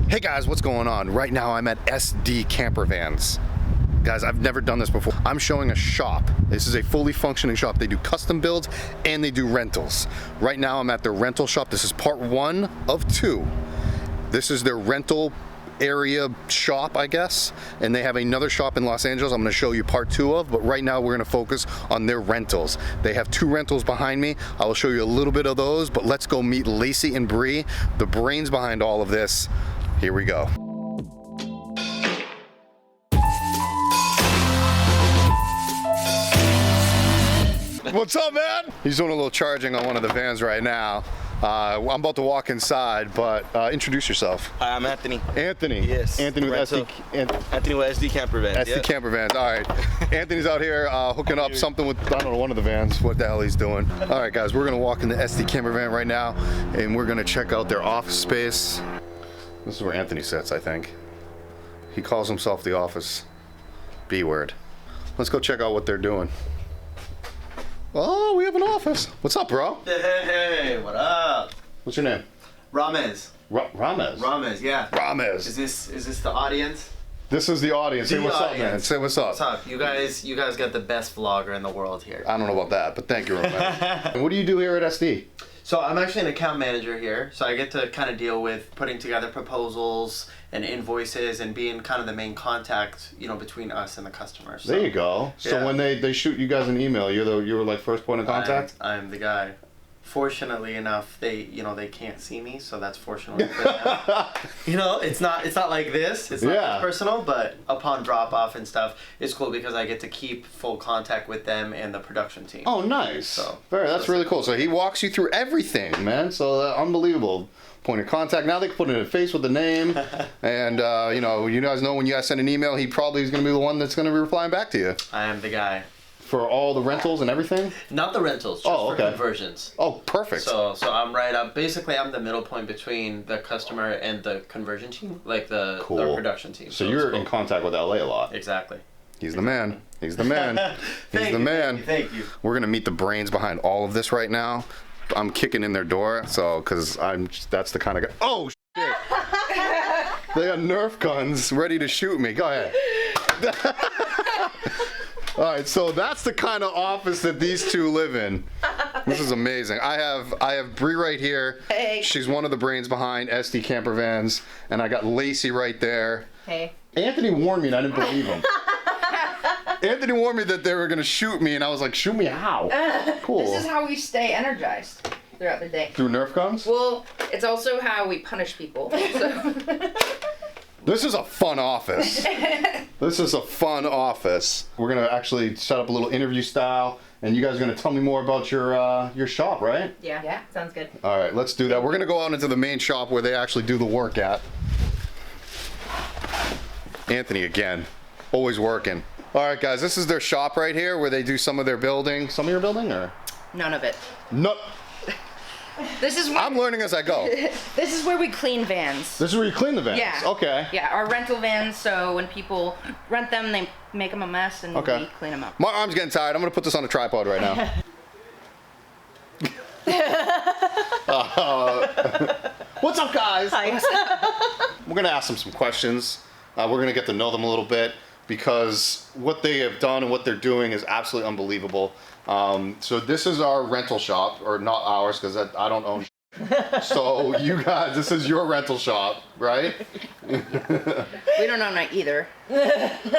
Hey guys, what's going on? Right now I'm at SD Campervans. Guys, I've never done this before. I'm showing a shop. This is a fully functioning shop. They do custom builds and they do rentals. Right now I'm at their rental shop. This is part 1 of 2. This is their rental area shop, I guess, and they have another shop in Los Angeles I'm going to show you part 2 of, but right now we're going to focus on their rentals. They have 2 rentals behind me. I will show you a little bit of those, but let's go meet Lacey and Bree, the brains behind all of this. Here we go. What's up, man? He's doing a little charging on one of the vans right now. I'm about to walk inside, but introduce yourself. Hi, I'm Anthony. Anthony. Yes. Anthony with SD. Anthony with SD Campervans. SD yep. Campervans. All right. Anthony's out here hooking up something with, I don't know, one of the vans. What the hell he's doing. All right, guys, we're gonna walk in the SD Campervan right now, and we're gonna check out their office space. This is where Anthony sits, I think. He calls himself the office B word. Let's go check out what they're doing. Oh, we have an office. What's up, bro? Hey, what up? What's your name? Ramez. Ramez? Ramez, yeah. Ramez. Is this the audience? This is the audience. Say what's up, man. Say what's up. What's up? You guys got the best vlogger in the world here. I don't know about that, but thank you, Ramez. And what do you do here at SD? So I'm actually an account manager here, so I get to kind of deal with putting together proposals and invoices and being kind of the main contact, you know, between us and the customers. So, there you go. So yeah. when they shoot you guys an email, you're like first point of contact? I'm the guy. Fortunately enough, they can't see me, so that's fortunately for them. You know, it's not like this. It's not that personal, but upon drop off and stuff, it's cool because I get to keep full contact with them and the production team. Oh, nice. So that's really cool. So he walks you through everything, man. So unbelievable. Point of contact. Now they can put in a face with the name, and you guys know when you guys send an email, he probably is going to be the one that's going to be replying back to you. I am the guy. For all the rentals and everything? Not the rentals, just for conversions. Oh, perfect. So I'm right up. Basically, I'm the middle point between the customer and the conversion team, like the production team. So you're in contact with LA a lot. Exactly. He's the man. He's the man. He's the man. Thank you. We're gonna meet the brains behind all of this right now. I'm kicking in their door, because that's the kind of guy. Oh shit! They got Nerf guns ready to shoot me. Go ahead. All right, so that's the kind of office that these two live in. This is amazing. I have Bree right here. Hey. She's one of the brains behind SD Campervans, and I got Lacey right there. Hey. Anthony warned me, and I didn't believe him. Anthony warned me that they were gonna shoot me, and I was like, "Shoot me how?" Cool. This is how we stay energized throughout the day. Through Nerf guns? Well, it's also how we punish people. So. This is a fun office. This is a fun office. We're gonna actually set up a little interview style, and you guys are gonna tell me more about your shop, right? Yeah, sounds good. All right, let's do that. We're gonna go out into the main shop where they actually do the work at. Anthony again, always working. All right, guys, this is their shop right here where they do some of their building. Some of your building, or? None of it. No. This is where I'm learning as I go. This is where we clean vans. This is where you clean the vans? Yeah. Okay. Yeah, our rental vans, so when people rent them, they make them a mess and we clean them up. My arm's getting tired. I'm going to put this on a tripod right now. What's up, guys? Hi. We're going to ask them some questions. We're going to get to know them a little bit because what they have done and what they're doing is absolutely unbelievable. So this is our rental shop, or not ours because I don't own so you guys, this is your rental shop, right? We don't own it either.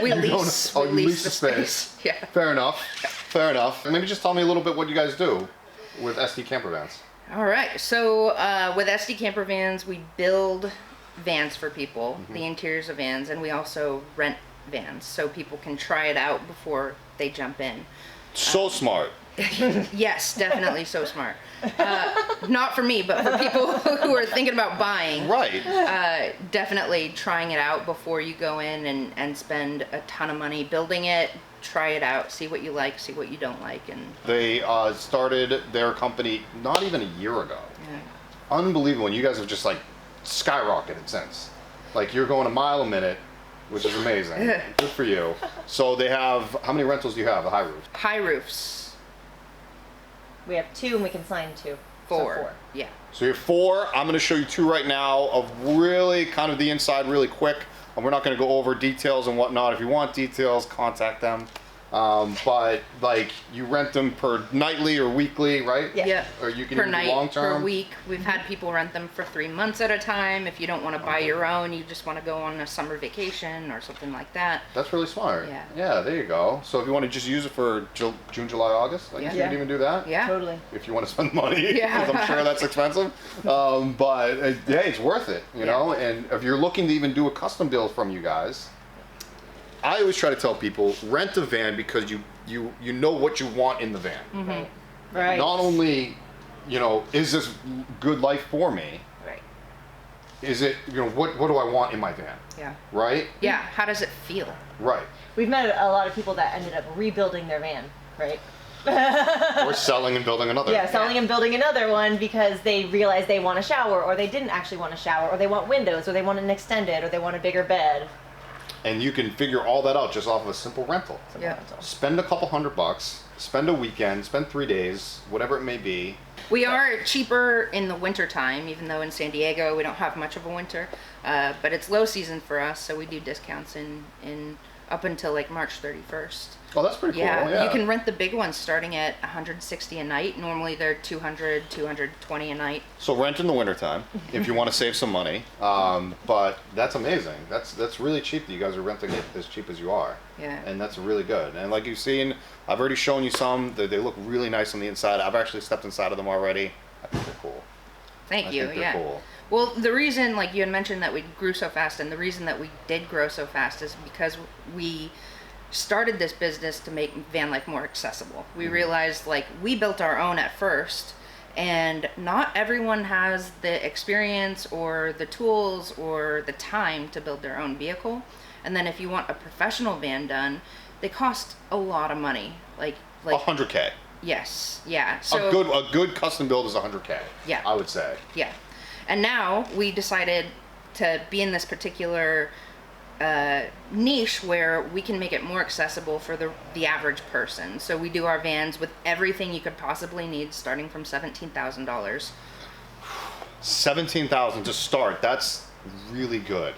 We lease. You lease the space. Yeah. Fair enough. Fair enough. Maybe just tell me a little bit what you guys do with SD Campervans. All right. So with SD Campervans, we build vans for people, the interiors of vans, and we also rent vans so people can try it out before they jump in. So smart. Yes, definitely so smart. Not for me, but for people who are thinking about buying. Right. Definitely trying it out before you go in and spend a ton of money building it. Try it out, see what you like, see what you don't like. And they started their company not even a year ago. Yeah. Unbelievable. And you guys have just like skyrocketed since. Like you're going a mile a minute, which is amazing. Good for you. So they have, how many rentals do you have? A high roof? High roofs. We have 2 and we can sign 2. 4. So 4. Yeah. So you're 4. I'm going to show you 2 right now of really kind of the inside really quick. And we're not going to go over details and whatnot. If you want details, contact them. But like you rent them per nightly or weekly, right? Yeah. Or you can Per even night, do long term. per week. We've had people rent them for 3 months at a time. If you don't want to buy your own, you just want to go on a summer vacation or something like that. That's really smart. Yeah. Yeah, there you go. So if you want to just use it for June, July, August, like Yeah. you can even do that. Yeah. Totally. If you want to spend money, Yeah. 'cause I'm sure that's expensive. But yeah, it's worth it, you know. And if you're looking to even do a custom build from you guys, I always try to tell people rent a van because you know what you want in the van. Mm-hmm. Right. Not only, you know, is this good life for me? Right. Is it, you know, what do I want in my van? Yeah. Right? Yeah. How does it feel? Right. We've met a lot of people that ended up rebuilding their van, right? Or selling and building another. Yeah, selling and building another one because they realized they want a shower, or they didn't actually want a shower, or they want windows, or they want an extended, or they want a bigger bed. And you can figure all that out just off of a simple rental. Yeah. Spend a couple $100, spend a weekend, spend 3 days, whatever it may be. We are cheaper in the winter time, even though in San Diego we don't have much of a winter. But it's low season for us, so we do discounts in up until like March 31st. Oh, that's pretty cool. Yeah. You can rent the big ones starting at $160 a night. Normally they're $200, $220 a night. So rent in the wintertime if you want to save some money. But that's amazing. That's really cheap that you guys are renting it as cheap as you are. Yeah. And that's really good. And like you've seen, I've already shown you some. They look really nice on the inside. I've actually stepped inside of them already. I think they're cool. Thank you. I think they're Yeah. cool. Well, the reason, like you had mentioned, that we grew so fast, and the reason that we did grow so fast is because we started this business to make van life more accessible. We realized, like, we built our own at first, and not everyone has the experience or the tools or the time to build their own vehicle. And then if you want a professional van done, they cost a lot of money. Like $100K. Yes, yeah. So A good custom build is $100K. Yeah. I would say. yeah. And now we decided to be in this particular niche where we can make it more accessible for the average person. So we do our vans with everything you could possibly need, starting from $17,000. $17,000 to start. That's really good.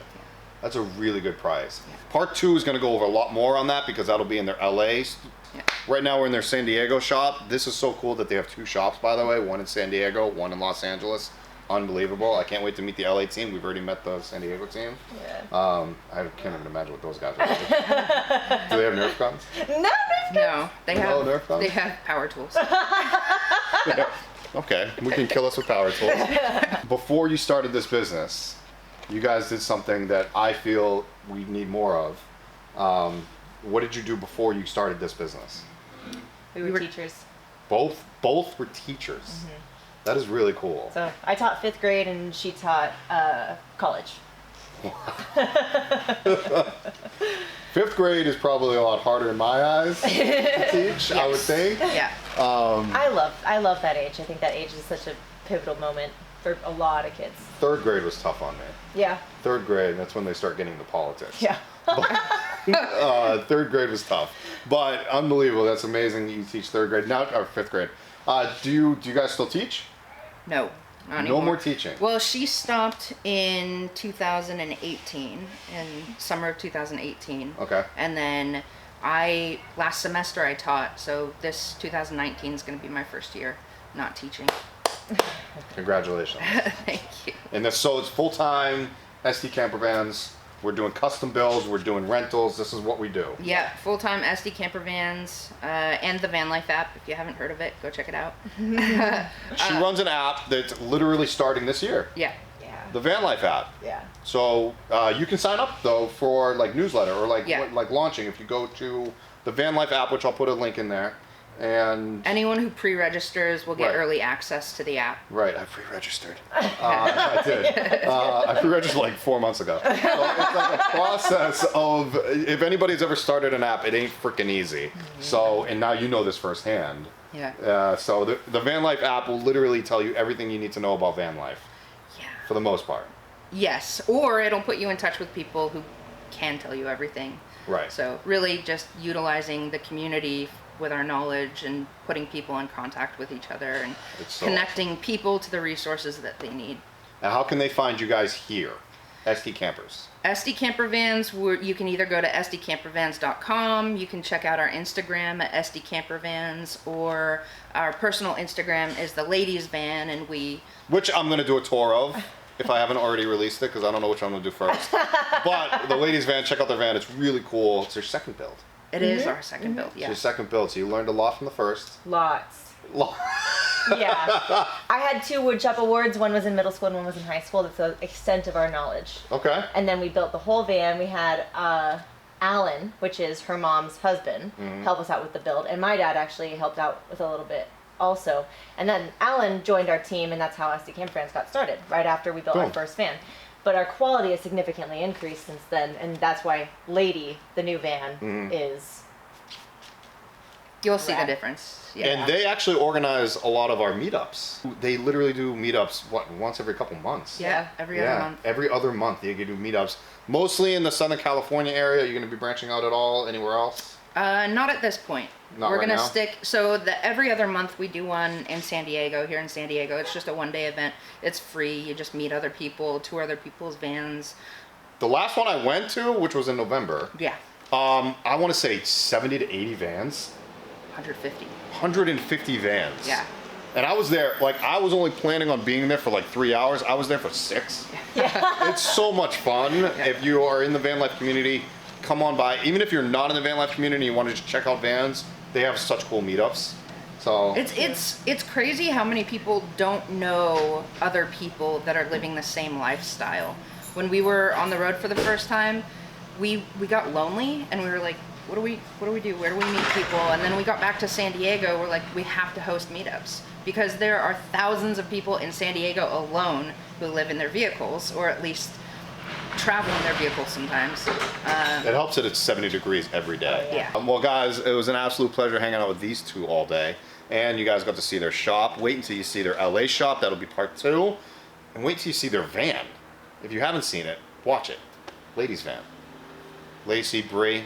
That's a really good price. Part 2 is going to go over a lot more on that because that'll be in their LA. Yeah. Right now we're in their San Diego shop. This is so cool that they have 2 shops, by the way. One in San Diego, one in Los Angeles. Unbelievable. I can't wait to meet the LA team. We've already met the San Diego team. Yeah. I can't even imagine what those guys are like. Do they have Nerf guns? No, they have Nerf guns? they have power tools. Okay, we can kill us with power tools. Before you started this business, you guys did something that I feel we need more of. What did you do before you started this business? We were teachers. Both were teachers. Mm-hmm. That is really cool. So I taught 5th grade and she taught college. 5th grade is probably a lot harder in my eyes to teach, I would think. Yeah. I love that age. I think that age is such a pivotal moment for a lot of kids. 3rd grade was tough on me. Yeah. 3rd grade, that's when they start getting into politics. Yeah. 3rd grade was tough, but unbelievable. That's amazing that you teach 3rd grade now, or 5th grade. Do you guys still teach? No, not anymore. No more teaching. Well, she stopped in 2018, in summer of 2018. Okay. And then last semester I taught, so this 2019 is going to be my first year not teaching. Congratulations. Thank you. And so it's full-time SD Campervans. We're doing custom builds. We're doing rentals. This is what we do. Yeah, full-time SD Campervans and the Van Life app. If you haven't heard of it, go check it out. She runs an app that's literally starting this year. Yeah. Yeah. The Van Life app. Yeah. So you can sign up though for like newsletter or like Yeah. like launching if you go to the Van Life app, which I'll put a link in there. And Anyone who pre-registers will get Right. early access to the app. right, I pre-registered. I did. I pre-registered like 4 months ago. So it's like a process of, if anybody's ever started an app, it ain't freaking easy. So, and now you know this firsthand. Yeah. So the Van Life app will literally tell you everything you need to know about van life, Yeah. for the most part. Yes, or it'll put you in touch with people who can tell you everything. Right. So really just utilizing the community with our knowledge and putting people in contact with each other and It's so connecting people to the resources that they need. Now, how can they find you guys here? SD Campers. SD Campervans, you can either go to sdcampervans.com, you can check out our Instagram at SD Campervans, or our personal Instagram is the Ladies Van, and Which I'm going to do a tour of, if I haven't already released it, because I don't know which one I'm going to do first. But the Ladies Van, check out their van. It's really cool. It's their second build. it is our second build, It's yeah. your second build, so you learned a lot from the first. Lots. Yeah. I had 2 woodshop awards. One was in middle school and one was in high school. That's the extent of our knowledge. Okay. And then we built the whole van. We had Alan, which is her mom's husband, help us out with the build. And my dad actually helped out with a little bit also. And then Alan joined our team, and that's how SD Campervans got started, right after we built our Cool. first van. But our quality has significantly increased since then, and that's why Lady, the new van, is... You'll see the Rad. difference. Yeah. And they actually organize a lot of our meetups. They literally do meetups, once every couple months? Yeah, every other month. Every other month they do meetups. Mostly in the Southern California area. Are you going to be branching out at all anywhere else? Not at this point. Not We're right gonna now? stick. So every other month we do one in San Diego. Here in San Diego, it's just a 1-day event. It's free. You just meet other people, tour other people's vans. The last one I went to, which was in November, Yeah, I want to say 70 to 80 vans. 150. 150 vans. Yeah. And I was there, like, I was only planning on being there for like 3 hours. I was there for 6. It's so much fun. If you are in the van life community, come on by. Even if you're not in the van life community and you want to just check out vans, they have such cool meetups. So It's crazy how many people don't know other people that are living the same lifestyle. When we were on the road for the first time, we got lonely and we were like, what do we do? Where do we meet people? And then we got back to San Diego. We're like, we have to host meetups because there are thousands of people in San Diego alone who live in their vehicles, or at least travel in their vehicles sometimes. it helps that it's 70 degrees every day. Yeah. Well, guys, it was an absolute pleasure hanging out with these two all day. And you guys got to see their shop. Wait until you see their LA shop. That'll be part 2. And wait till you see their van. If you haven't seen it, watch it. Ladies' van. Lacey, Bree,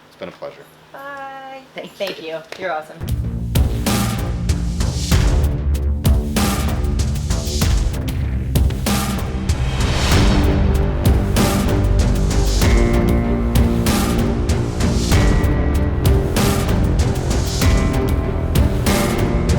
it's been a pleasure. Bye. Thank Thank you. You're awesome.